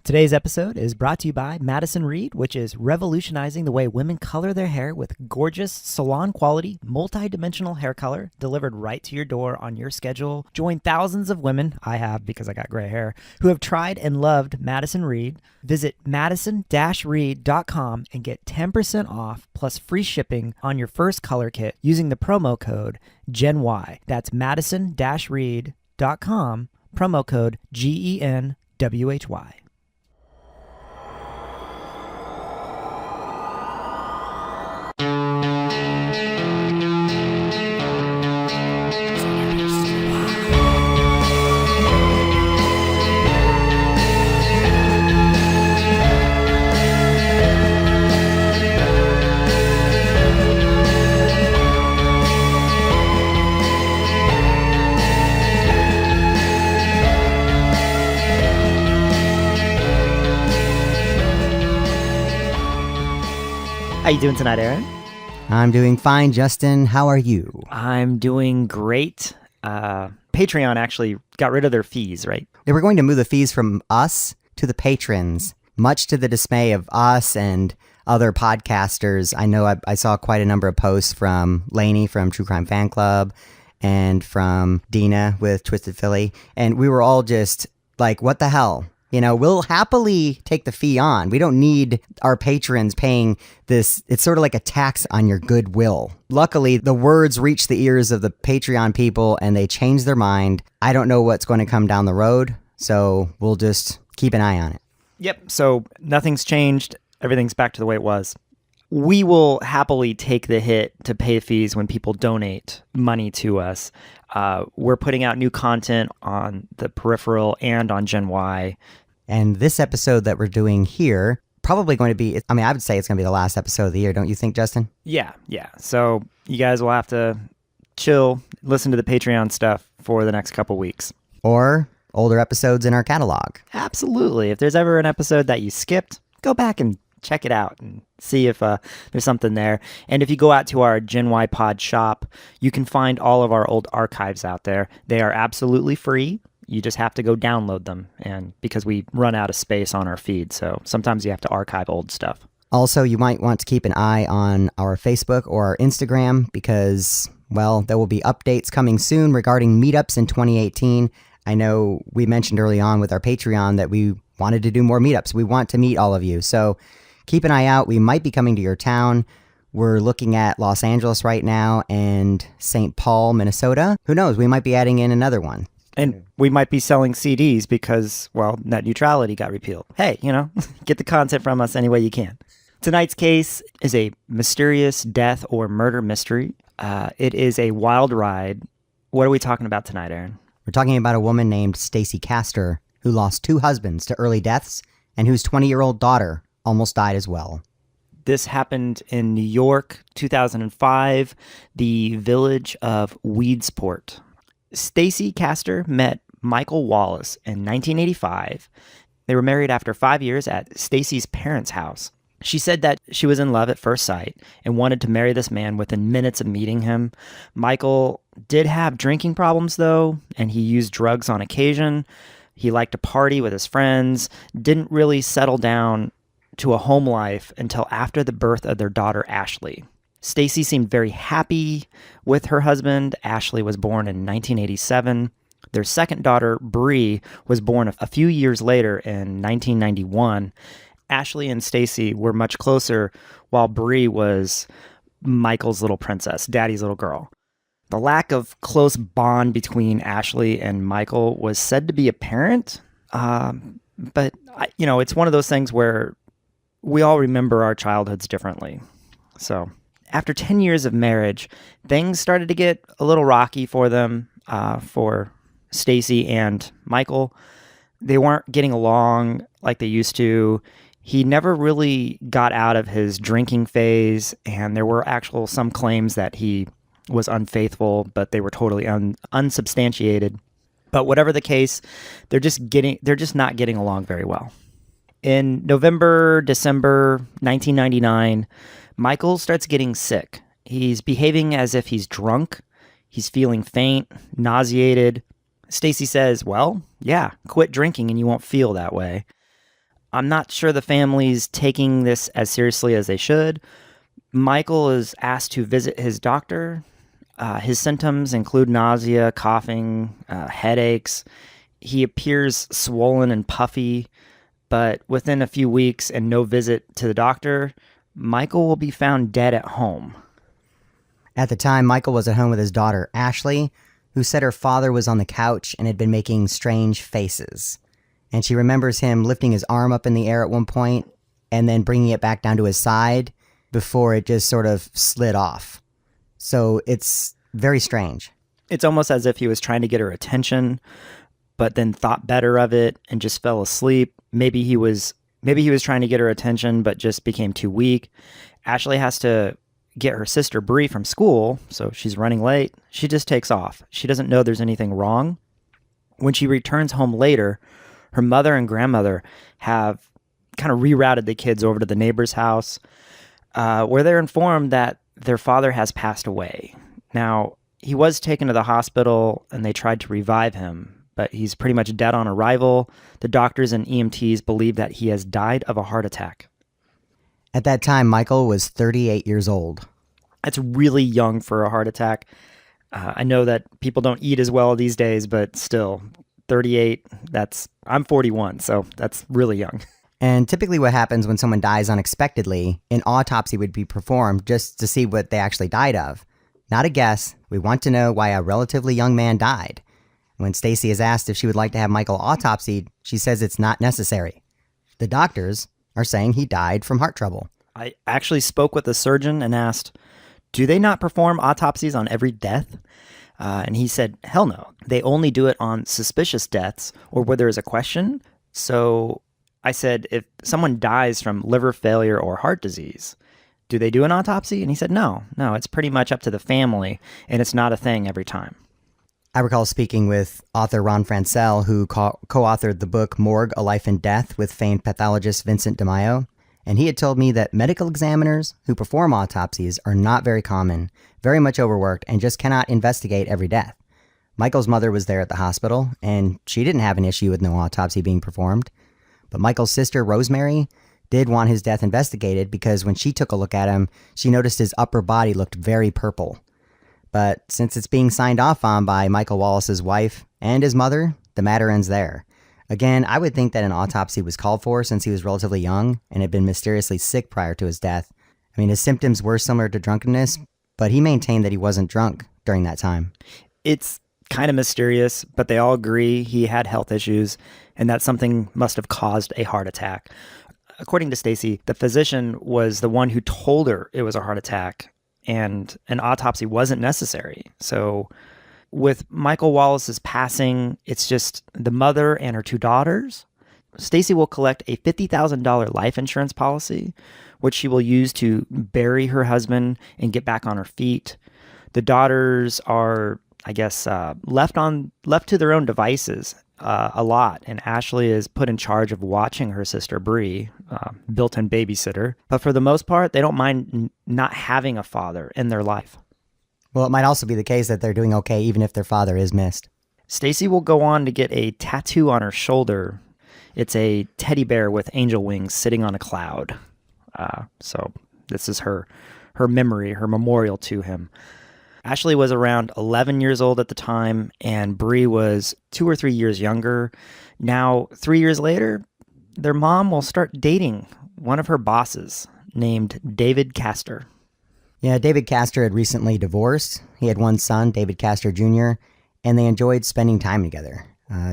Today's episode is brought to you by Madison Reed, which is revolutionizing the way women color their hair with gorgeous, salon-quality, multi-dimensional hair color delivered right to your door on your schedule. Join thousands of women, I have because I got gray hair, who have tried and loved Madison Reed. Visit madison-reed.com and get 10% off plus free shipping on your first color kit using the promo code GENY. That's madison-reed.com, promo code GENWHY. How you doing tonight, Aaron? I'm doing fine, Justin. How are you? I'm doing great. Patreon actually got rid of their fees, right? They were going to move the fees from us to the patrons, much to the dismay of us and other podcasters. I know I saw quite a number of posts from Lainey from True Crime Fan Club and from Dina with Twisted Philly, and we were all just like, what the hell? You know, we'll happily take the fee on. We don't need our patrons paying this. It's sort of like a tax on your goodwill. Luckily, the words reached the ears of the Patreon people and they changed their mind. I don't know what's going to come down the road, so we'll just keep an eye on it. Yep, so nothing's changed. Everything's back to the way it was. We will happily take the hit to pay fees when people donate money to us. We're putting out new content on the Peripheral and on Gen Y. And this episode that we're doing here, probably going to be, I would say it's going to be the last episode of the year, don't you think, Justin? Yeah. So you guys will have to chill, listen to the Patreon stuff for the next couple weeks. Or older episodes in our catalog. Absolutely. If there's ever an episode that you skipped, go back and check it out and see if there's something there. And if you go out to our Gen Y Pod shop, you can find all of our old archives out there. They are absolutely free. You just have to go download them, and because we run out of space on our feed, so sometimes you have to archive old stuff. Also, you might want to keep an eye on our Facebook or our Instagram because, well, there will be updates coming soon regarding meetups in 2018. I know we mentioned early on with our Patreon that we wanted to do more meetups. We want to meet all of you, so keep an eye out. We might be coming to your town. We're looking at Los Angeles right now and St. Paul, Minnesota. Who knows? We might be adding in another one. And we might be selling CDs because, well, net neutrality got repealed. Hey, get the content from us any way you can. Tonight's case is a mysterious death or murder mystery. It is a wild ride. What are we talking about tonight, Aaron? We're talking about a woman named Stacey Castor who lost 2 husbands to early deaths and whose 20-year-old daughter almost died as well. This happened in New York, 2005, the village of Weedsport. Stacey Castor met Michael Wallace in 1985. They were married after 5 years at Stacey's parents' house. She said that she was in love at first sight and wanted to marry this man within minutes of meeting him. Michael did have drinking problems, though, and he used drugs on occasion. He liked to party with his friends, didn't really settle down to a home life until after the birth of their daughter, Ashley. Stacey seemed very happy with her husband. Ashley was born in 1987. Their second daughter, Bree, was born a few years later in 1991. Ashley and Stacey were much closer, while Bree was Michael's little princess, Daddy's little girl. The lack of close bond between Ashley and Michael was said to be apparent, but it's one of those things where we all remember our childhoods differently. So after 10 years of marriage, things started to get a little rocky for them, for Stacey and Michael. They weren't getting along like they used to. He never really got out of his drinking phase, and there were some claims that he was unfaithful, but they were totally unsubstantiated. But whatever the case, they're just not getting along very well. In November, December 1999, Michael starts getting sick. He's behaving as if he's drunk. He's feeling faint, nauseated. Stacey says, well, yeah, quit drinking and you won't feel that way. I'm not sure the family's taking this as seriously as they should. Michael is asked to visit his doctor. His symptoms include nausea, coughing, headaches. He appears swollen and puffy, but within a few weeks and no visit to the doctor, Michael will be found dead at home. At the time, Michael was at home with his daughter, Ashley, who said her father was on the couch and had been making strange faces. And she remembers him lifting his arm up in the air at one point and then bringing it back down to his side before it just sort of slid off. So it's very strange. It's almost as if he was trying to get her attention, but then thought better of it and just fell asleep. Maybe he was trying to get her attention, but just became too weak. Ashley has to get her sister Bree from school, so she's running late. She just takes off. She doesn't know there's anything wrong. When she returns home later, her mother and grandmother have kind of rerouted the kids over to the neighbor's house, where they're informed that their father has passed away. Now, he was taken to the hospital and they tried to revive him, but he's pretty much dead on arrival. The doctors and EMTs believe that he has died of a heart attack. At that time, Michael was 38 years old. That's really young for a heart attack. I know that people don't eat as well these days, but still, 38, I'm 41, so that's really young. And typically what happens when someone dies unexpectedly, an autopsy would be performed just to see what they actually died of. Not a guess. We want to know why a relatively young man died. When Stacey is asked if she would like to have Michael autopsied, she says it's not necessary. The doctors are saying he died from heart trouble. I actually spoke with a surgeon and asked, do they not perform autopsies on every death? And he said, hell no. They only do it on suspicious deaths or where there is a question. So I said, if someone dies from liver failure or heart disease, do they do an autopsy? And he said, no, it's pretty much up to the family, and it's not a thing every time. I recall speaking with author Ron Francel, who co-authored the book Morgue, A Life and Death with famed pathologist Vincent DeMaio, and he had told me that medical examiners who perform autopsies are not very common, very much overworked, and just cannot investigate every death. Michael's mother was there at the hospital, and she didn't have an issue with no autopsy being performed. But Michael's sister, Rosemary, did want his death investigated because when she took a look at him, she noticed his upper body looked very purple. But since it's being signed off on by Michael Wallace's wife and his mother, the matter ends there. Again, I would think that an autopsy was called for since he was relatively young and had been mysteriously sick prior to his death. I mean, his symptoms were similar to drunkenness, but he maintained that he wasn't drunk during that time. It's kind of mysterious, but they all agree he had health issues and that something must have caused a heart attack. According to Stacey, the physician was the one who told her it was a heart attack and an autopsy wasn't necessary. So with Michael Wallace's passing, it's just the mother and her two daughters. Stacey will collect a $50,000 life insurance policy, which she will use to bury her husband and get back on her feet. The daughters are, I guess, left to their own devices a lot, and Ashley is put in charge of watching her sister Bree, built-in babysitter. But for the most part, they don't mind not having a father in their life. Well, it might also be the case that they're doing okay even if their father is missed. Stacey will go on to get a tattoo on her shoulder. It's a teddy bear with angel wings sitting on a cloud. So this is her memory, her memorial to him. Ashley was around 11 years old at the time, and Bree was 2 or 3 years younger. Now, 3 years later, their mom will start dating one of her bosses named David Castor. Yeah, David Castor had recently divorced. He had one son, David Castor Jr., and they enjoyed spending time together.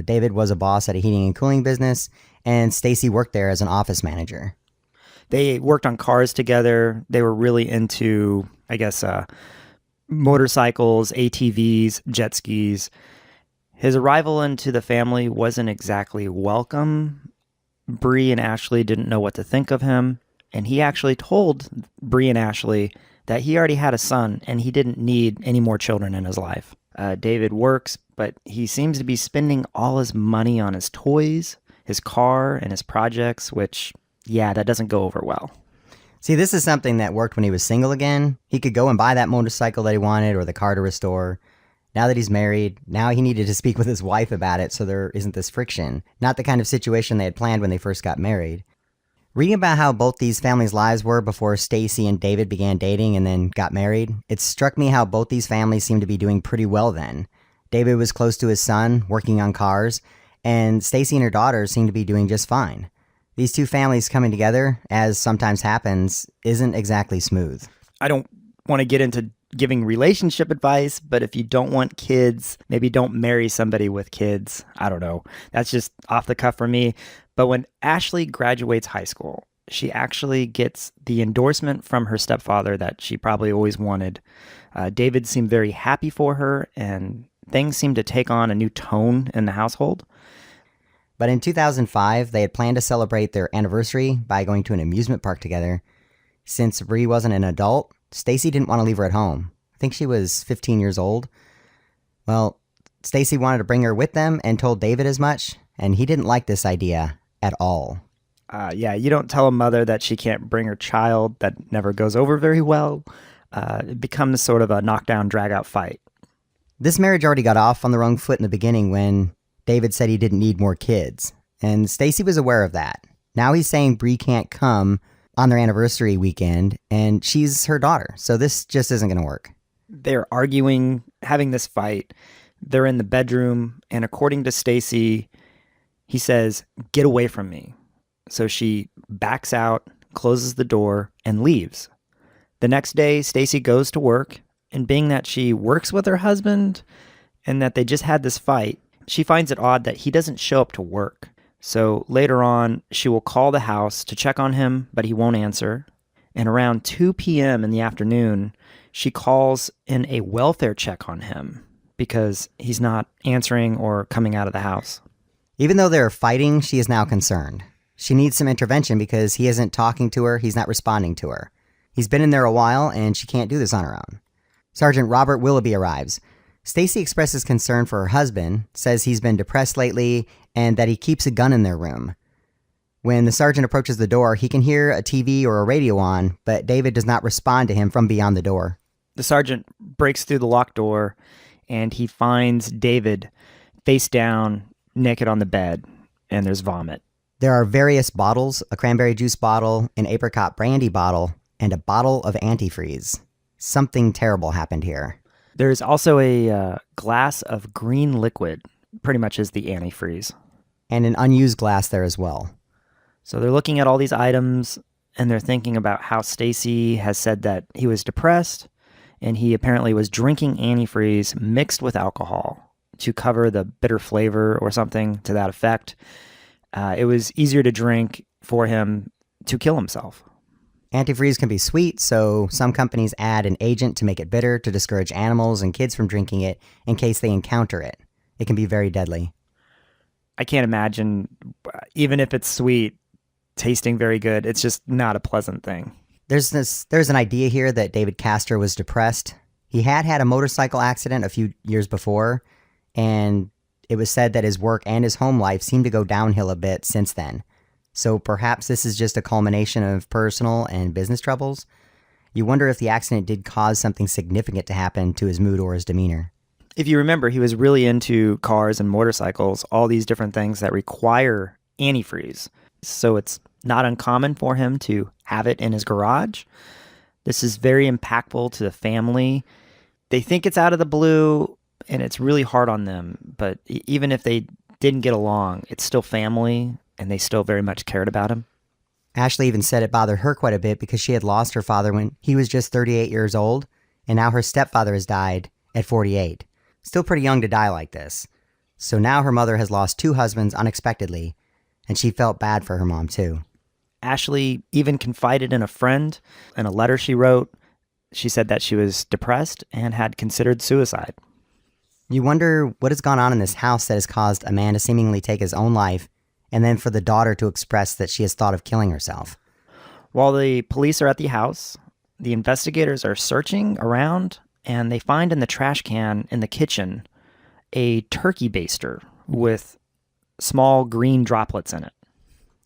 David was a boss at a heating and cooling business, and Stacey worked there as an office manager. They worked on cars together. They were really into, I guess, motorcycles, ATVs, jet skis. His arrival into the family wasn't exactly welcome. Bree and Ashley didn't know what to think of him, and he actually told Bree and Ashley that he already had a son and he didn't need any more children in his life. David works, but he seems to be spending all his money on his toys, his car, and his projects, which, yeah, that doesn't go over well. See, this is something that worked when he was single again. He could go and buy that motorcycle that he wanted or the car to restore. Now that he's married, now he needed to speak with his wife about it so there isn't this friction. Not the kind of situation they had planned when they first got married. Reading about how both these families' lives were before Stacey and David began dating and then got married, it struck me how both these families seemed to be doing pretty well then. David was close to his son, working on cars, and Stacey and her daughter seemed to be doing just fine. These two families coming together, as sometimes happens, isn't exactly smooth. I don't want to get into giving relationship advice, but if you don't want kids, maybe don't marry somebody with kids. I don't know. That's just off the cuff for me. But when Ashley graduates high school, she actually gets the endorsement from her stepfather that she probably always wanted. David seemed very happy for her, and things seemed to take on a new tone in the household. But in 2005, they had planned to celebrate their anniversary by going to an amusement park together. Since Bree wasn't an adult, Stacey didn't want to leave her at home. I think she was 15 years old. Well, Stacey wanted to bring her with them and told David as much, and he didn't like this idea at all. Yeah, you don't tell a mother that she can't bring her child. That never goes over very well. It becomes sort of a knockdown, drag-out fight. This marriage already got off on the wrong foot in the beginning when David said he didn't need more kids, and Stacey was aware of that. Now he's saying Bree can't come on their anniversary weekend, and she's her daughter, so this just isn't going to work. They're arguing, having this fight. They're in the bedroom, and according to Stacey, he says, "Get away from me." So she backs out, closes the door, and leaves. The next day, Stacey goes to work, and being that she works with her husband and that they just had this fight, she finds it odd that he doesn't show up to work. So later on, she will call the house to check on him, but he won't answer. And around 2 p.m. in the afternoon, she calls in a welfare check on him because he's not answering or coming out of the house. Even though they're fighting, she is now concerned. She needs some intervention because he isn't talking to her, he's not responding to her. He's been in there a while, and she can't do this on her own. Sergeant Robert Willoughby arrives. Stacey expresses concern for her husband, says he's been depressed lately, and that he keeps a gun in their room. When the sergeant approaches the door, he can hear a TV or a radio on, but David does not respond to him from beyond the door. The sergeant breaks through the locked door, and he finds David face down, naked on the bed, and there's vomit. There are various bottles, a cranberry juice bottle, an apricot brandy bottle, and a bottle of antifreeze. Something terrible happened here. There's also a glass of green liquid, pretty much is the antifreeze. And an unused glass there as well. So they're looking at all these items, and they're thinking about how Stacey has said that he was depressed, and he apparently was drinking antifreeze mixed with alcohol to cover the bitter flavor or something to that effect. It was easier to drink for him to kill himself. Antifreeze can be sweet, so some companies add an agent to make it bitter to discourage animals and kids from drinking it in case they encounter it. It can be very deadly. I can't imagine, even if it's sweet, tasting very good. It's just not a pleasant thing. There's an idea here that David Castor was depressed. He had a motorcycle accident a few years before, and it was said that his work and his home life seemed to go downhill a bit since then. So perhaps this is just a culmination of personal and business troubles. You wonder if the accident did cause something significant to happen to his mood or his demeanor. If you remember, he was really into cars and motorcycles, all these different things that require antifreeze. So it's not uncommon for him to have it in his garage. This is very impactful to the family. They think it's out of the blue, and it's really hard on them. But even if they didn't get along, it's still family, and they still very much cared about him. Ashley even said it bothered her quite a bit because she had lost her father when he was just 38 years old, and now her stepfather has died at 48. Still pretty young to die like this. So now her mother has lost 2 husbands unexpectedly, and she felt bad for her mom too. Ashley even confided in a friend in a letter she wrote. She said that she was depressed and had considered suicide. You wonder what has gone on in this house that has caused a man to seemingly take his own life, and then for the daughter to express that she has thought of killing herself. While the police are at the house, the investigators are searching around, and they find in the trash can in the kitchen a turkey baster with small green droplets in it.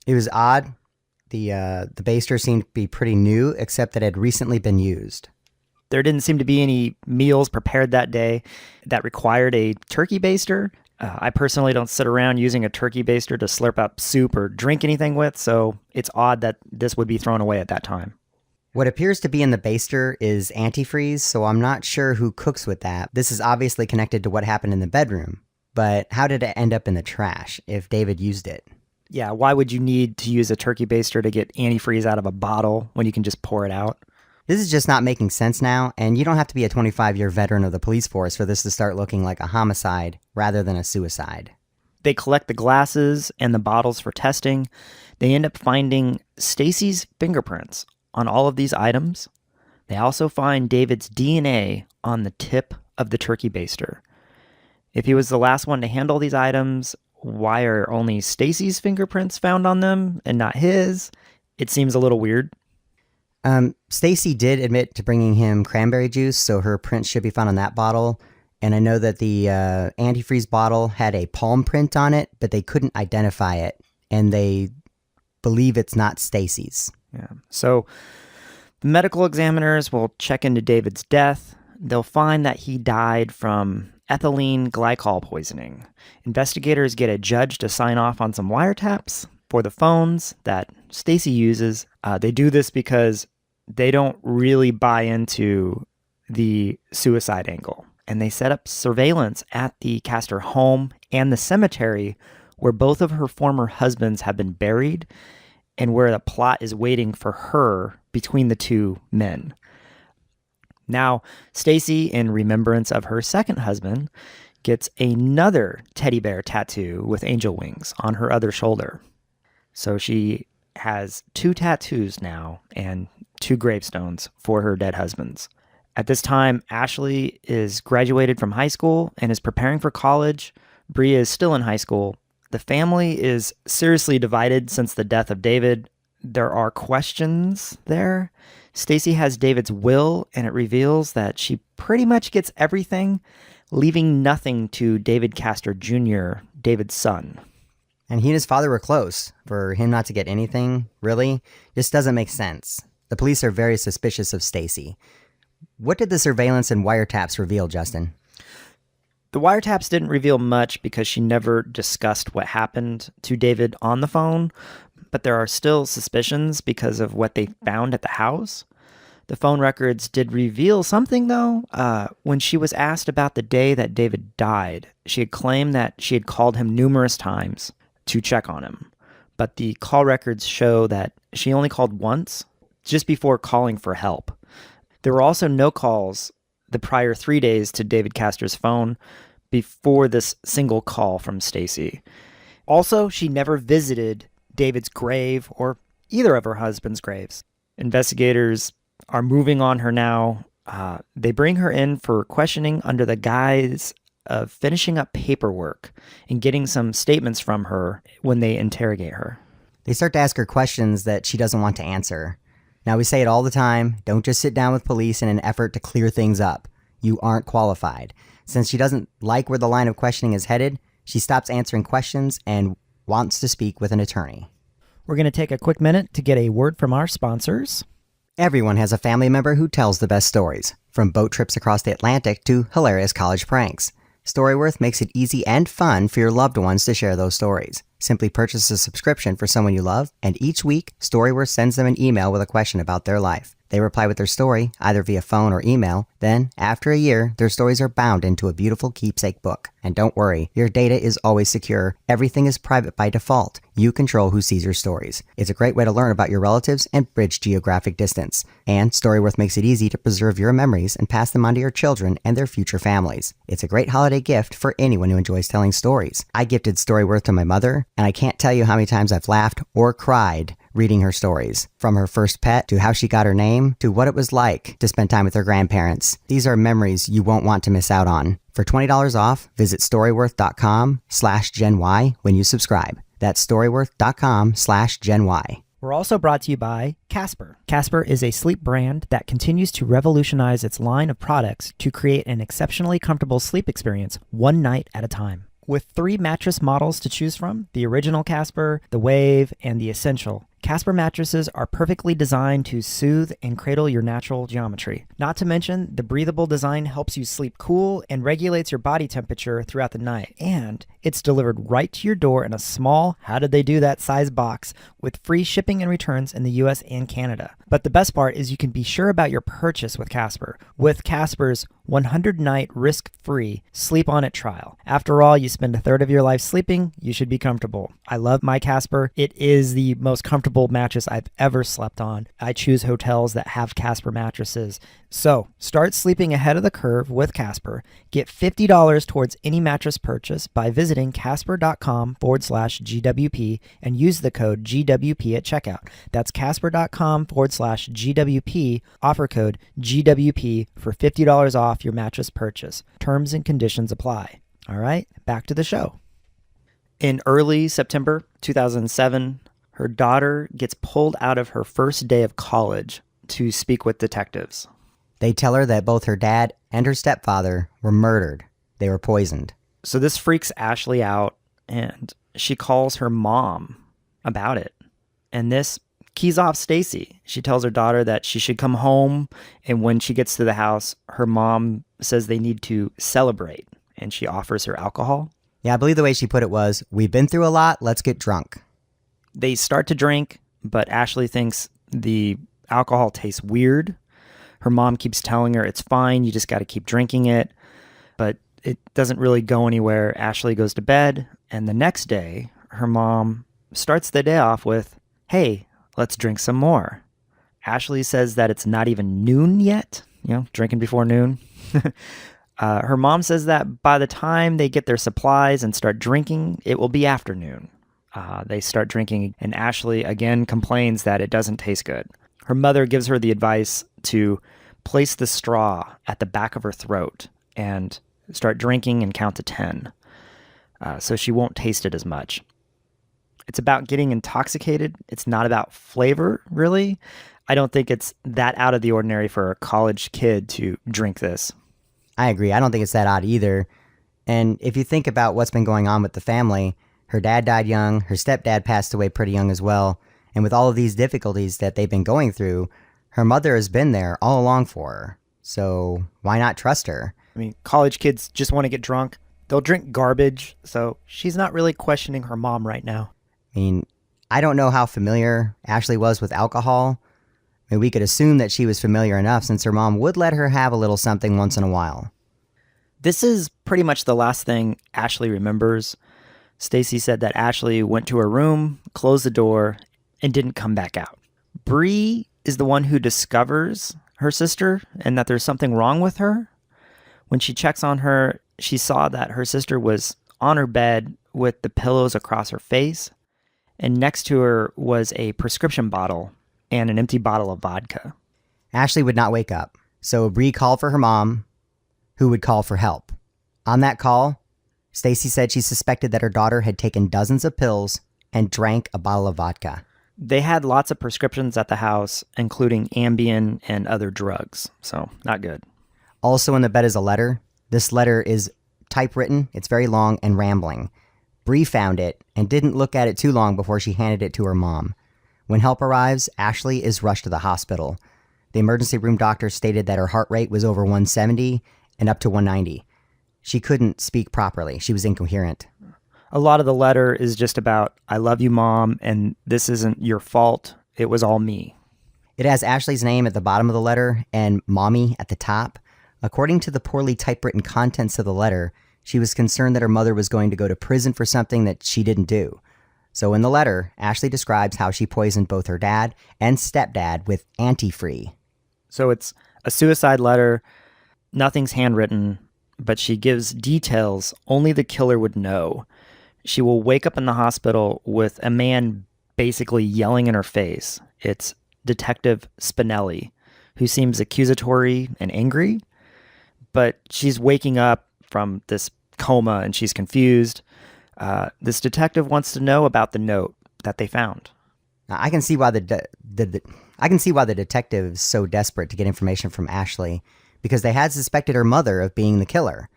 It was odd. The baster seemed to be pretty new, except that it had recently been used. There didn't seem to be any meals prepared that day that required a turkey baster. I personally don't sit around using a turkey baster to slurp up soup or drink anything with, so it's odd that this would be thrown away at that time. What appears to be in the baster is antifreeze, so I'm not sure who cooks with that. This is obviously connected to what happened in the bedroom, but how did it end up in the trash if David used it? Yeah, why would you need to use a turkey baster to get antifreeze out of a bottle when you can just pour it out? This is just not making sense now, and you don't have to be a 25-year veteran of the police force for this to start looking like a homicide rather than a suicide. They collect the glasses and the bottles for testing. They end up finding Stacey's fingerprints on all of these items. They also find David's DNA on the tip of the turkey baster. If he was the last one to handle these items, why are only Stacey's fingerprints found on them and not his? It seems a little weird. Stacey did admit to bringing him cranberry juice, so her print should be found on that bottle. And I know that the antifreeze bottle had a palm print on it, but they couldn't identify it, and they believe it's not Stacey's. Yeah. So the medical examiners will check into David's death. They'll find that he died from ethylene glycol poisoning. Investigators get a judge to sign off on some wiretaps for the phones that Stacey uses. They do this because they don't really buy into the suicide angle. And they set up surveillance at the Castor home and the cemetery where both of her former husbands have been buried and where the plot is waiting for her between the two men. Now, Stacey, in remembrance of her second husband, gets another teddy bear tattoo with angel wings on her other shoulder. So she has 2 tattoos now and 2 gravestones for her dead husbands. At this time, Ashley is graduated from high school and is preparing for college. Bria is still in high school. The family is seriously divided since the death of David. There are questions there. Stacey has David's will, and it reveals that she pretty much gets everything, leaving nothing to David Castor Jr., David's son. And he and his father were close. For him not to get anything, really, just doesn't make sense. The police are very suspicious of Stacey. What did the surveillance and wiretaps reveal, Justin? The wiretaps didn't reveal much because she never discussed what happened to David on the phone, but there are still suspicions because of what they found at the house. The phone records did reveal something, though. When she was asked about the day that David died, she had claimed that she had called him numerous times to check on him. But the call records show that she only called once, just before calling for help. There were also no calls the prior 3 days to David Castor's phone before this single call from Stacey. Also, she never visited David's grave or either of her husband's graves. Investigators are moving on her now. They bring her in for questioning under the guise of finishing up paperwork and getting some statements from her when they interrogate her. They start to ask her questions that she doesn't want to answer. Now, we say it all the time, don't just sit down with police in an effort to clear things up. You aren't qualified. Since she doesn't like where the line of questioning is headed, she stops answering questions and wants to speak with an attorney. We're going to take a quick minute to get a word from our sponsors. Everyone has a family member who tells the best stories, from boat trips across the Atlantic to hilarious college pranks. Storyworth makes it easy and fun for your loved ones to share those stories. Simply purchase a subscription for someone you love, and each week, Storyworth sends them an email with a question about their life. They reply with their story, either via phone or email. Then, after a year, their stories are bound into a beautiful keepsake book. And don't worry, your data is always secure. Everything is private by default. You control who sees your stories. It's a great way to learn about your relatives and bridge geographic distance. And Storyworth makes it easy to preserve your memories and pass them on to your children and their future families. It's a great holiday gift for anyone who enjoys telling stories. I gifted Storyworth to my mother, and I can't tell you how many times I've laughed or cried reading her stories. From her first pet, to how she got her name, to what it was like to spend time with her grandparents. These are memories you won't want to miss out on. For $20 off, visit storyworth.com/GenY when you subscribe. That's storyworth.com/GenY. We're also brought to you by Casper. Casper is a sleep brand that continues to revolutionize its line of products to create an exceptionally comfortable sleep experience one night at a time. With 3 mattress models to choose from, the original Casper, the Wave, and the Essential, Casper mattresses are perfectly designed to soothe and cradle your natural geometry. Not to mention, the breathable design helps you sleep cool and regulates your body temperature throughout the night. And it's delivered right to your door in a small, how did they do that size box with free shipping and returns in the US and Canada. But the best part is you can be sure about your purchase with Casper. With Casper's 100-night risk-free sleep on it trial. After all, you spend a third of your life sleeping, you should be comfortable. I love my Casper. It is the most comfortable mattress I've ever slept on. I choose hotels that have Casper mattresses. So start sleeping ahead of the curve with Casper. Get $50 towards any mattress purchase by visiting casper.com/GWP and use the code GWP at checkout. That's casper.com/GWP, offer code GWP for $50 off your mattress purchase. Terms and conditions apply. All right, back to the show. In early September 2007, her daughter gets pulled out of her first day of college to speak with detectives. They tell her that both her dad and her stepfather were murdered. They were poisoned. So this freaks Ashley out, and she calls her mom about it. And this keys off Stacey. She tells her daughter that she should come home, and when she gets to the house, her mom says they need to celebrate, and she offers her alcohol. Yeah, I believe the way she put it was, we've been through a lot, let's get drunk. They start to drink, but Ashley thinks the alcohol tastes weird. Her mom keeps telling her it's fine, you just got to keep drinking it. But it doesn't really go anywhere. Ashley goes to bed, and the next day, her mom starts the day off with, hey, let's drink some more. Ashley says that it's not even noon yet, drinking before noon. Her mom says that by the time they get their supplies and start drinking, it will be afternoon. They start drinking, and Ashley again complains that it doesn't taste good. Her mother gives her the advice to place the straw at the back of her throat and start drinking and count to 10, so she won't taste it as much. It's about getting intoxicated. It's not about flavor, really. I don't think it's that out of the ordinary for a college kid to drink this. I agree. I don't think it's that odd either. And if you think about what's been going on with the family, her dad died young, her stepdad passed away pretty young as well, and with all of these difficulties that they've been going through, her mother has been there all along for her. So why not trust her? I mean, college kids just want to get drunk. They'll drink garbage, so she's not really questioning her mom right now. I mean, I don't know how familiar Ashley was with alcohol. I mean, we could assume that she was familiar enough since her mom would let her have a little something once in a while. This is pretty much the last thing Ashley remembers. Stacey said that Ashley went to her room, closed the door, and didn't come back out. Bree is the one who discovers her sister and that there's something wrong with her. When she checks on her, she saw that her sister was on her bed with the pillows across her face, and next to her was a prescription bottle and an empty bottle of vodka. Ashley would not wake up, so Bree called for her mom, who would call for help. On that call, Stacey said she suspected that her daughter had taken dozens of pills and drank a bottle of vodka. They had lots of prescriptions at the house, including Ambien and other drugs, so not good. Also in the bed is a letter. This letter is typewritten, it's very long and rambling. Bree found it and didn't look at it too long before she handed it to her mom. When help arrives, Ashley is rushed to the hospital. The emergency room doctor stated that her heart rate was over 170 and up to 190. She couldn't speak properly. She was incoherent. A lot of the letter is just about, I love you, Mom, and this isn't your fault. It was all me. It has Ashley's name at the bottom of the letter and Mommy at the top. According to the poorly typewritten contents of the letter, she was concerned that her mother was going to go to prison for something that she didn't do. So in the letter, Ashley describes how she poisoned both her dad and stepdad with antifreeze. So it's a suicide letter. Nothing's handwritten, but she gives details only the killer would know. She will wake up in the hospital with a man basically yelling in her face. It's Detective Spinelli, who seems accusatory and angry, but she's waking up from this coma and she's confused. This detective wants to know about the note that they found. Now, I can see why the detective is so desperate to get information from Ashley, because they had suspected her mother of being the killer.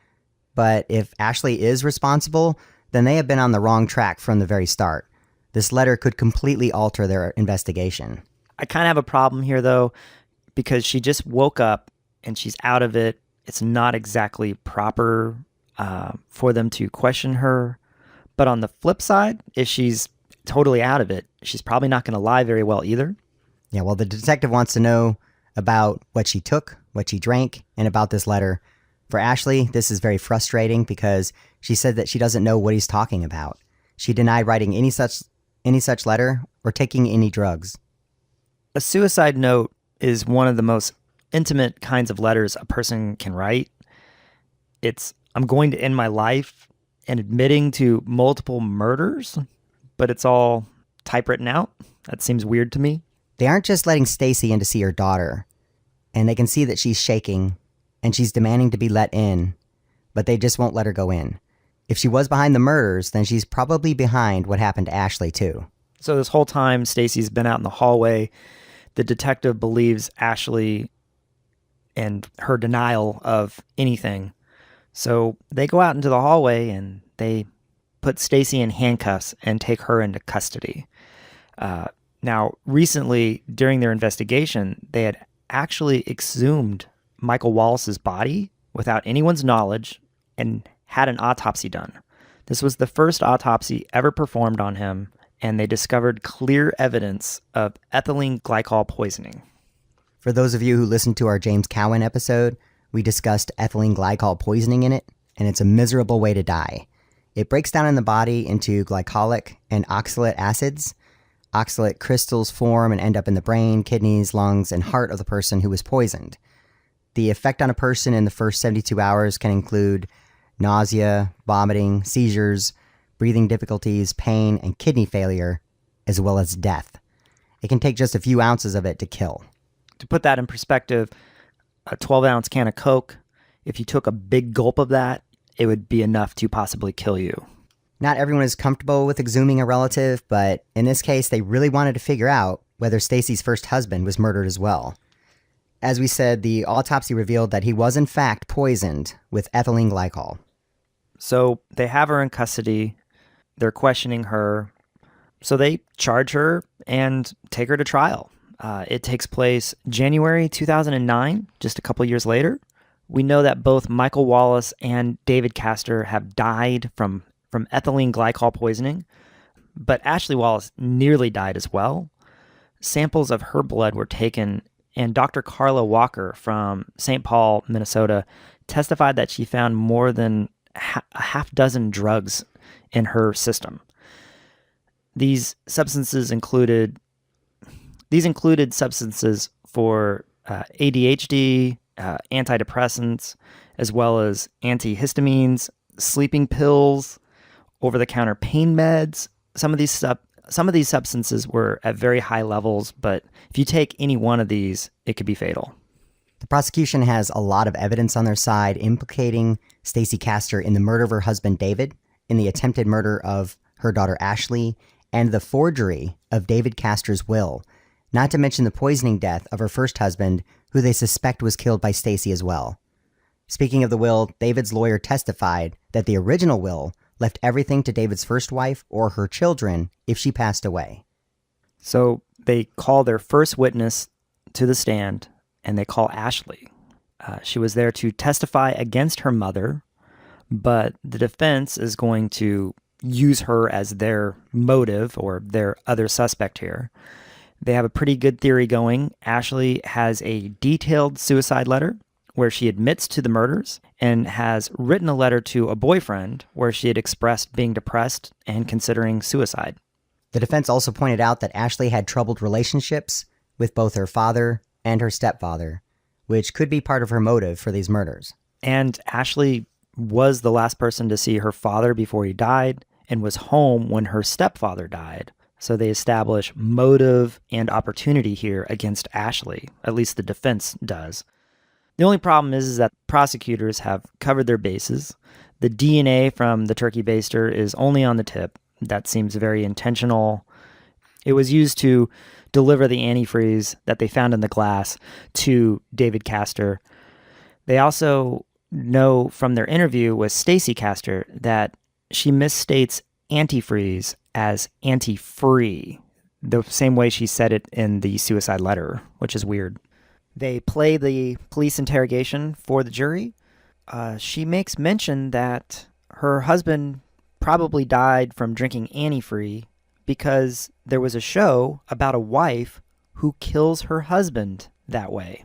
But if Ashley is responsible, then they have been on the wrong track from the very start. This letter could completely alter their investigation. I kind of have a problem here, though, because she just woke up and she's out of it. It's not exactly proper for them to question her. But on the flip side, if she's totally out of it, she's probably not going to lie very well either. Yeah, well, the detective wants to know about what she took, what she drank, and about this letter. For Ashley, this is very frustrating because she said that she doesn't know what he's talking about. She denied writing any such letter or taking any drugs. A suicide note is one of the most intimate kinds of letters a person can write. It's, I'm going to end my life, and admitting to multiple murders, but it's all typewritten out. That seems weird to me. They aren't just letting Stacey in to see her daughter, and they can see that she's shaking, and she's demanding to be let in, but they just won't let her go in. If she was behind the murders, then she's probably behind what happened to Ashley too. So this whole time, Stacey's been out in the hallway. The detective believes Ashley and her denial of anything. So they go out into the hallway and they put Stacey in handcuffs and take her into custody. Now, recently, during their investigation, they had actually exhumed Michael Wallace's body without anyone's knowledge and had an autopsy done. This was the first autopsy ever performed on him, and they discovered clear evidence of ethylene glycol poisoning. For those of you who listened to our James Cowan episode, we discussed ethylene glycol poisoning in it, and it's a miserable way to die. It breaks down in the body into glycolic and oxalate acids. Oxalate crystals form and end up in the brain, kidneys, lungs, and heart of the person who was poisoned. The effect on a person in the first 72 hours can include nausea, vomiting, seizures, breathing difficulties, pain, and kidney failure, as well as death. It can take just a few ounces of it to kill. To put that in perspective, a 12-ounce can of Coke, if you took a big gulp of that, it would be enough to possibly kill you. Not everyone is comfortable with exhuming a relative, but in this case, they really wanted to figure out whether Stacey's first husband was murdered as well. As we said, the autopsy revealed that he was in fact poisoned with ethylene glycol. So they have her in custody. They're questioning her. So they charge her and take her to trial. It takes place January 2009, just a couple years later. We know that both Michael Wallace and David Castor have died from ethylene glycol poisoning, but Ashley Wallace nearly died as well. Samples of her blood were taken, and Dr. Carla Walker from St. Paul, Minnesota, testified that she found more than a half dozen drugs in her system. These included substances for ADHD, antidepressants, as well as antihistamines, sleeping pills, over-the-counter pain meds. Some of these substances were at very high levels, but if you take any one of these, it could be fatal. The prosecution has a lot of evidence on their side implicating Stacey Castor in the murder of her husband David, in the attempted murder of her daughter Ashley, and the forgery of David Castor's will, not to mention the poisoning death of her first husband, who they suspect was killed by Stacey as well. Speaking of the will, David's lawyer testified that the original will left everything to David's first wife or her children if she passed away. So they call their first witness to the stand, and they call Ashley. She was there to testify against her mother, but the defense is going to use her as their motive or their other suspect here. They have a pretty good theory going. Ashley has a detailed suicide letter where she admits to the murders and has written a letter to a boyfriend where she had expressed being depressed and considering suicide. The defense also pointed out that Ashley had troubled relationships with both her father and her stepfather, which could be part of her motive for these murders. And Ashley was the last person to see her father before he died and was home when her stepfather died. So they establish motive and opportunity here against Ashley, at least the defense does. The only problem is that prosecutors have covered their bases. The DNA from the turkey baster is only on the tip. That seems very intentional. It was used to deliver the antifreeze that they found in the glass to David Castor. They also know from their interview with Stacey Castor that she misstates antifreeze as anti-free, the same way she said it in the suicide letter, which is weird. They play the police interrogation for the jury. She makes mention that her husband probably died from drinking antifreeze because there was a show about a wife who kills her husband that way.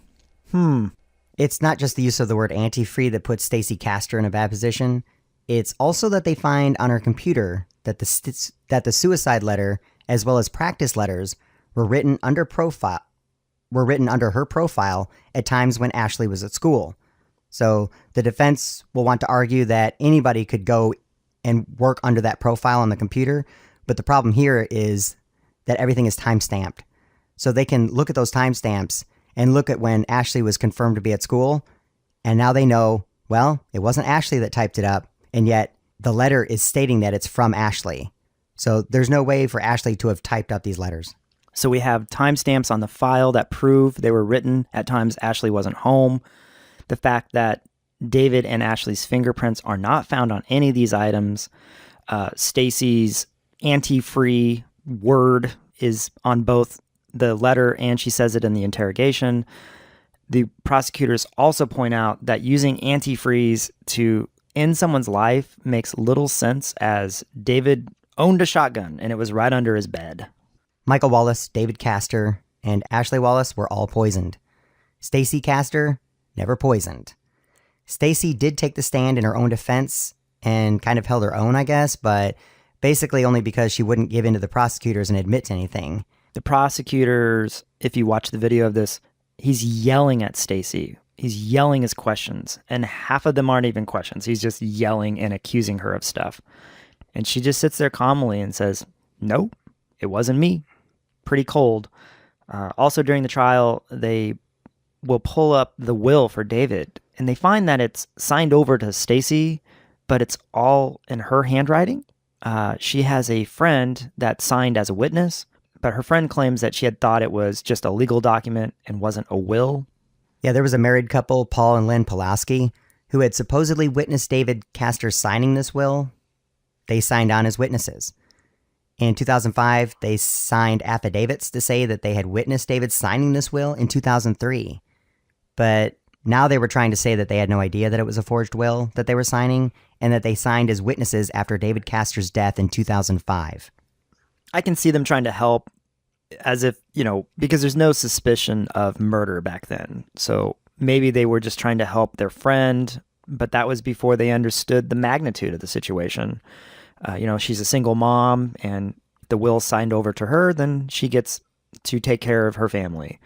It's not just the use of the word antifreeze that puts Stacey Castor in a bad position. It's also that they find on her computer that the suicide letter, as well as practice letters, were written under her profile at times when Ashley was at school. So the defense will want to argue that anybody could go and work under that profile on the computer, but the problem here is that everything is timestamped. So they can look at those timestamps and look at when Ashley was confirmed to be at school, and now they know, well, it wasn't Ashley that typed it up, and yet the letter is stating that it's from Ashley. So there's no way for Ashley to have typed up these letters. So we have timestamps on the file that prove they were written at times Ashley wasn't home. The fact that David and Ashley's fingerprints are not found on any of these items. Stacey's antifreeze word is on both the letter and she says it in the interrogation. The prosecutors also point out that using antifreeze to end someone's life makes little sense, as David owned a shotgun and it was right under his bed. Michael Wallace, David Castor, and Ashley Wallace were all poisoned. Stacey Castor, never poisoned. Stacey did take the stand in her own defense and kind of held her own, I guess, but basically only because she wouldn't give in to the prosecutors and admit to anything. The prosecutors, if you watch the video of this, he's yelling at Stacey. He's yelling his questions, and half of them aren't even questions. He's just yelling and accusing her of stuff. And she just sits there calmly and says, "Nope, it wasn't me." Pretty cold. Also during the trial, they will pull up the will for David, and they find that it's signed over to Stacey, but it's all in her handwriting. She has a friend that signed as a witness, but her friend claims that she had thought it was just a legal document and wasn't a will. Yeah, there was a married couple, Paul and Lynn Pulaski, who had supposedly witnessed David Castor signing this will. They signed on as witnesses. In 2005, they signed affidavits to say that they had witnessed David signing this will in 2003. But now they were trying to say that they had no idea that it was a forged will that they were signing, and that they signed as witnesses after David Castor's death in 2005. I can see them trying to help, as if, because there's no suspicion of murder back then. So maybe they were just trying to help their friend, but that was before they understood the magnitude of the situation. She's a single mom, and the will signed over to her, then she gets to take care of her family.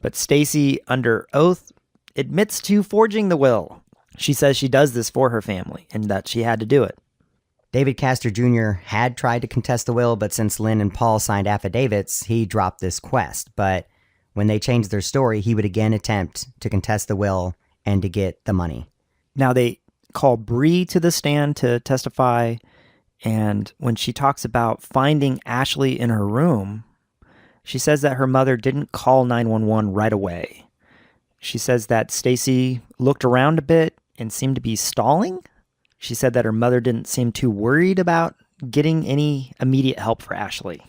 But Stacey, under oath, admits to forging the will. She says she does this for her family and that she had to do it. David Castor Jr. had tried to contest the will, but since Lynn and Paul signed affidavits, he dropped this quest. But when they changed their story, he would again attempt to contest the will and to get the money. Now they call Bree to the stand to testify, and when she talks about finding Ashley in her room, she says that her mother didn't call 911 right away. She says that Stacey looked around a bit and seemed to be stalling. She said that her mother didn't seem too worried about getting any immediate help for Ashley.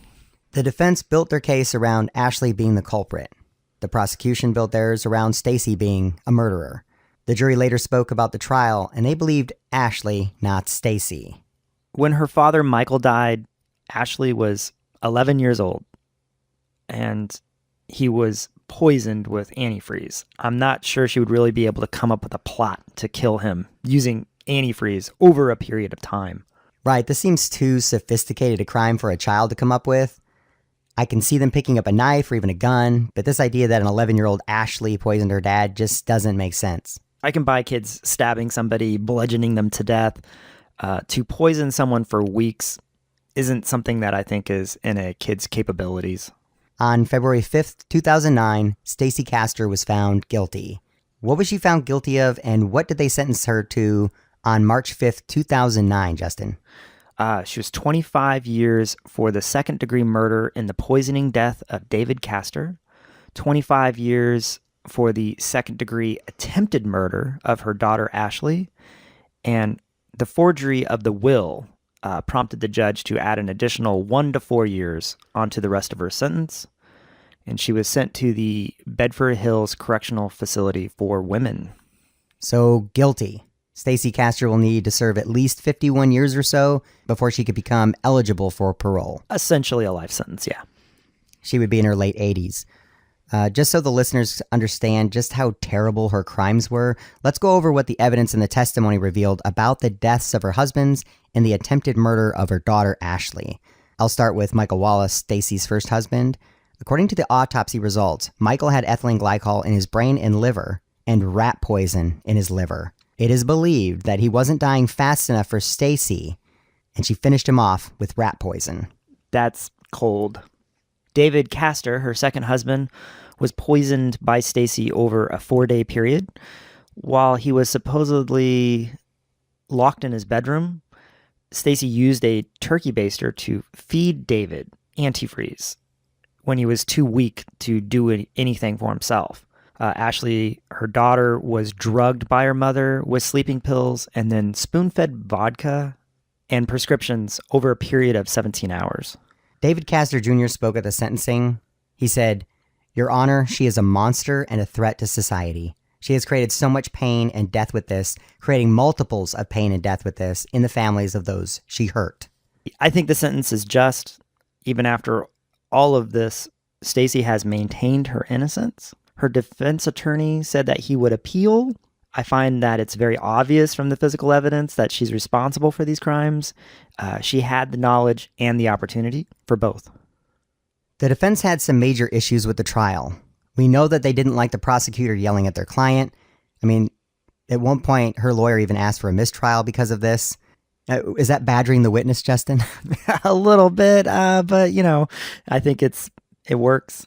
The defense built their case around Ashley being the culprit. The prosecution built theirs around Stacey being a murderer. The jury later spoke about the trial, and they believed Ashley, not Stacey. When her father, Michael, died, Ashley was 11 years old, and he was poisoned with antifreeze. I'm not sure she would really be able to come up with a plot to kill him using antifreeze over a period of time. Right, this seems too sophisticated a crime for a child to come up with. I can see them picking up a knife or even a gun, but this idea that an 11-year-old Ashley poisoned her dad just doesn't make sense. I can buy kids stabbing somebody, bludgeoning them to death. To poison someone for weeks isn't something that I think is in a kid's capabilities. On February 5th, 2009, Stacey Castor was found guilty. What was she found guilty of, and what did they sentence her to on March 5th, 2009, Justin? She was 25 years for the second-degree murder in the poisoning death of David Castor, 25 years for the second-degree attempted murder of her daughter Ashley, and the forgery of the will prompted the judge to add an additional 1 to 4 years onto the rest of her sentence. And she was sent to the Bedford Hills Correctional Facility for Women. So guilty. Stacey Castor will need to serve at least 51 years or so before she could become eligible for parole. Essentially a life sentence, yeah. She would be in her late 80s. Just so the listeners understand just how terrible her crimes were, let's go over what the evidence and the testimony revealed about the deaths of her husbands and the attempted murder of her daughter, Ashley. I'll start with Michael Wallace, Stacey's first husband. According to the autopsy results, Michael had ethylene glycol in his brain and liver and rat poison in his liver. It is believed that he wasn't dying fast enough for Stacey, and she finished him off with rat poison. That's cold. David Castor, her second husband, was poisoned by Stacey over a 4-day period. While he was supposedly locked in his bedroom, Stacey used a turkey baster to feed David antifreeze when he was too weak to do anything for himself. Ashley, her daughter, was drugged by her mother with sleeping pills and then spoon-fed vodka and prescriptions over a period of 17 hours. David Castor Jr. spoke at the sentencing. He said, "Your Honor, she is a monster and a threat to society. She has created so much pain and death with this, creating multiples of pain and death with this in the families of those she hurt." I think the sentence is just. Even after all of this, Stacey has maintained her innocence. Her defense attorney said that he would appeal. I find that it's very obvious from the physical evidence that she's responsible for these crimes. She had the knowledge and the opportunity for both. The defense had some major issues with the trial. We know that they didn't like the prosecutor yelling at their client. I mean, at one point, her lawyer even asked for a mistrial because of this. Is that badgering the witness, Justin? A little bit, but, I think it works.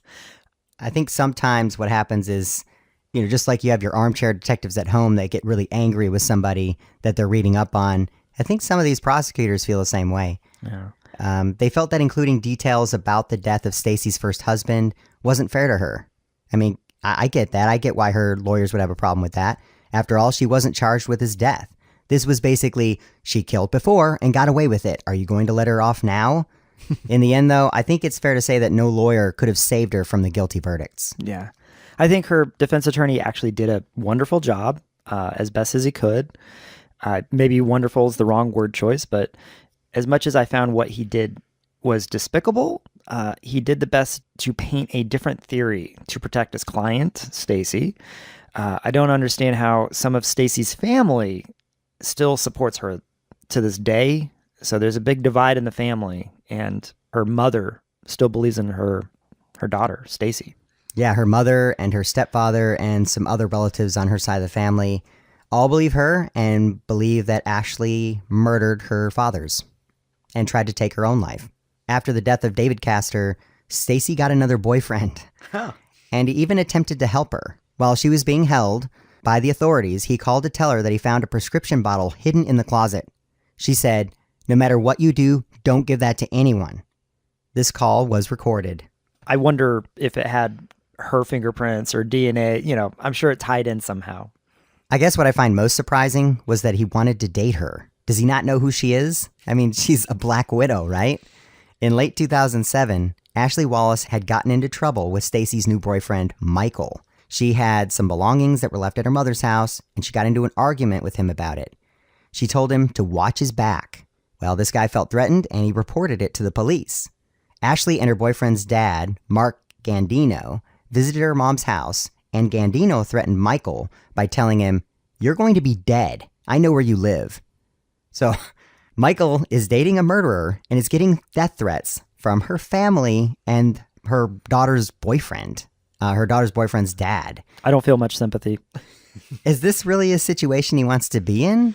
I think sometimes what happens is, just like you have your armchair detectives at home that get really angry with somebody that they're reading up on, I think some of these prosecutors feel the same way. Yeah. They felt that including details about the death of Stacey's first husband wasn't fair to her. I mean, I get that. I get why her lawyers would have a problem with that. After all, she wasn't charged with his death. This was basically, she killed before and got away with it. Are you going to let her off now? In the end, though, I think it's fair to say that no lawyer could have saved her from the guilty verdicts. Yeah. I think her defense attorney actually did a wonderful job, as best as he could. Maybe wonderful is the wrong word choice, but as much as I found what he did was despicable, he did the best to paint a different theory to protect his client, Stacey. I don't understand how some of Stacey's family still supports her to this day. So there's a big divide in the family, and her mother still believes in her daughter, Stacey. Yeah, her mother and her stepfather and some other relatives on her side of the family all believe her and believe that Ashley murdered her fathers and tried to take her own life. After the death of David Castor, Stacey got another boyfriend. And he even attempted to help her. While she was being held by the authorities, he called to tell her that he found a prescription bottle hidden in the closet. She said, "No matter what you do, don't give that to anyone." This call was recorded. I wonder if it had her fingerprints or DNA. I'm sure it tied in somehow. I guess what I find most surprising was that he wanted to date her. Does he not know who she is? I mean, she's a black widow, right? In late 2007, Ashley Wallace had gotten into trouble with Stacey's new boyfriend, Michael. She had some belongings that were left at her mother's house, and she got into an argument with him about it. She told him to watch his back. Well, this guy felt threatened, and he reported it to the police. Ashley and her boyfriend's dad, Mark Gandino, visited her mom's house, and Gandino threatened Michael by telling him, "You're going to be dead. I know where you live." So Michael is dating a murderer and is getting death threats from her family and her daughter's boyfriend, her daughter's boyfriend's dad. I don't feel much sympathy. Is this really a situation he wants to be in?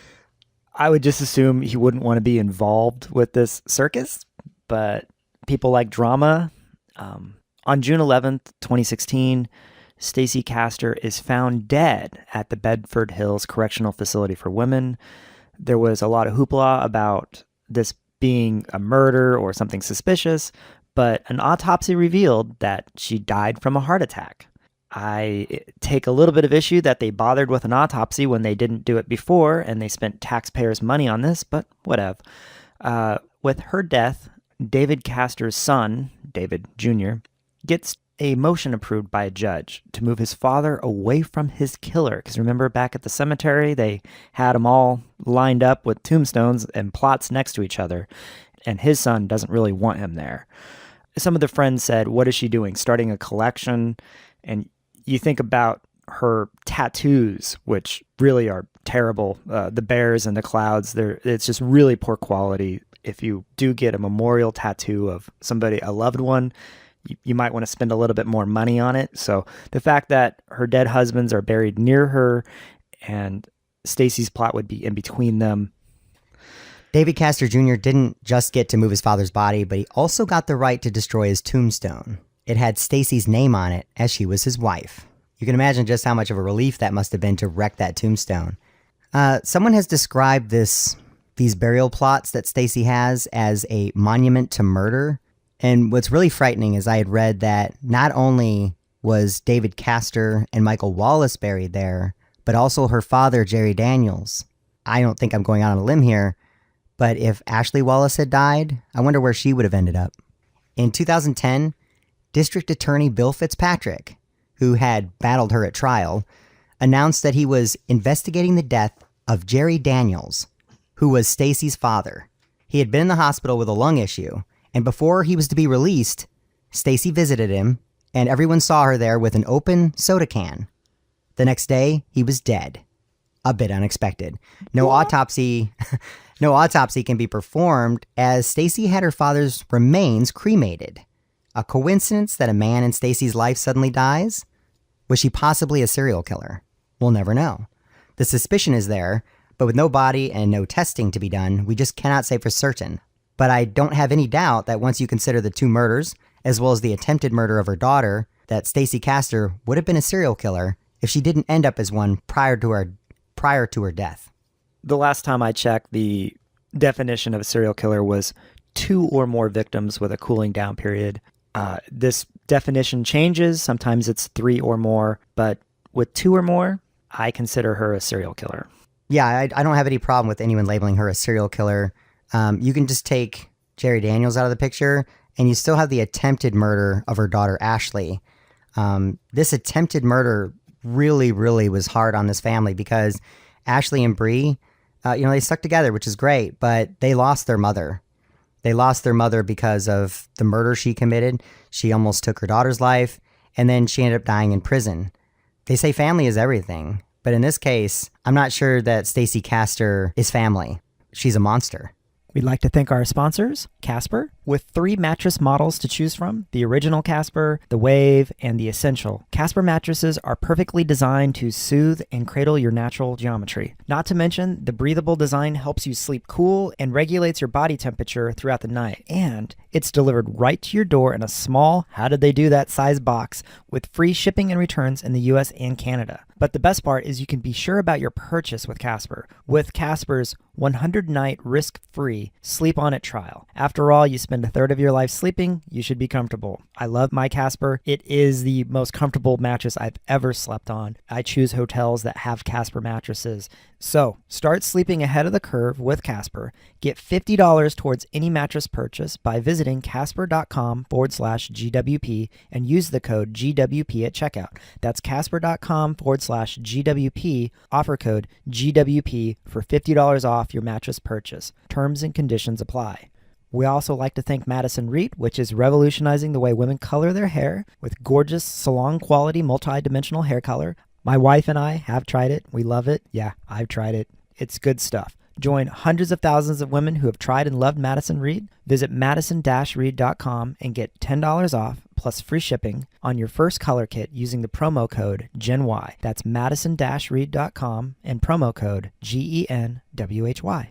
I would just assume he wouldn't want to be involved with this circus, but people like drama. On June 11th, 2016, Stacey Castor is found dead at the Bedford Hills Correctional Facility for Women. There was a lot of hoopla about this being a murder or something suspicious, but an autopsy revealed that she died from a heart attack. I take a little bit of issue that they bothered with an autopsy when they didn't do it before, and they spent taxpayers' money on this, but whatever. With her death, David Castor's son, David Jr., gets a motion approved by a judge to move his father away from his killer. Because remember, back at the cemetery, they had them all lined up with tombstones and plots next to each other, and his son doesn't really want him there. Some of the friends said, "What is she doing? Starting a collection?" And you think about her tattoos, which really are terrible. The bears and the clouds, it's just really poor quality. If you do get a memorial tattoo of somebody, a loved one, you might want to spend a little bit more money on it. So the fact that her dead husbands are buried near her and Stacey's plot would be in between them. David Castor Jr. didn't just get to move his father's body, but he also got the right to destroy his tombstone. It had Stacey's name on it, as she was his wife. You can imagine just how much of a relief that must have been to wreck that tombstone. Someone has described these burial plots that Stacey has as a monument to murder. And what's really frightening is I had read that not only was David Castor and Michael Wallace buried there, but also her father, Jerry Daniels. I don't think I'm going out on a limb here, but if Ashley Wallace had died, I wonder where she would have ended up. In 2010, District Attorney Bill Fitzpatrick, who had battled her at trial, announced that he was investigating the death of Jerry Daniels, who was Stacey's father. He had been in the hospital with a lung issue, and before he was to be released, Stacey visited him, and everyone saw her there with an open soda can. The next day, he was dead. A bit unexpected. No autopsy can be performed, as Stacey had her father's remains cremated. A coincidence that a man in Stacey's life suddenly dies? Was she possibly a serial killer? We'll never know. The suspicion is there, but with no body and no testing to be done, we just cannot say for certain. But I don't have any doubt that once you consider the two murders, as well as the attempted murder of her daughter, that Stacey Castor would have been a serial killer if she didn't end up as one prior to her death. The last time I checked, the definition of a serial killer was 2 or more victims with a cooling down period. This definition changes. Sometimes it's 3 or more, but with 2 or more, I consider her a serial killer. Yeah, I don't have any problem with anyone labeling her a serial killer. You can just take Jerry Daniels out of the picture, and you still have the attempted murder of her daughter, Ashley. This attempted murder really, really was hard on this family because Ashley and Bree, they stuck together, which is great, but they lost their mother. They lost their mother because of the murder she committed. She almost took her daughter's life, and then she ended up dying in prison. They say family is everything, but in this case, I'm not sure that Stacey Castor is family. She's a monster. We'd like to thank our sponsors, Casper. With 3 mattress models to choose from, the original Casper, the Wave, and the Essential, Casper mattresses are perfectly designed to soothe and cradle your natural geometry. Not to mention, the breathable design helps you sleep cool and regulates your body temperature throughout the night. And it's delivered right to your door in a small, how did they do that size box, with free shipping and returns in the US and Canada. But the best part is you can be sure about your purchase with Casper. With Casper's 100-night risk-free sleep on it trial. After all, you spend a third of your life sleeping, you should be comfortable. I love my Casper. It is the most comfortable mattress I've ever slept on. I choose hotels that have Casper mattresses. So start sleeping ahead of the curve with Casper. Get $50 towards any mattress purchase by visiting casper.com/GWP and use the code GWP at checkout. That's casper.com/GWP, offer code GWP for $50 off your mattress purchase. Terms and conditions apply. We also like to thank Madison Reed, which is revolutionizing the way women color their hair with gorgeous salon quality multi-dimensional hair color. My wife and I have tried it. We love it. Yeah, I've tried it. It's good stuff. Join hundreds of thousands of women who have tried and loved Madison Reed. Visit madison-reed.com and get $10 off plus free shipping on your first color kit using the promo code GENY. That's madison-reed.com and promo code GENWHY.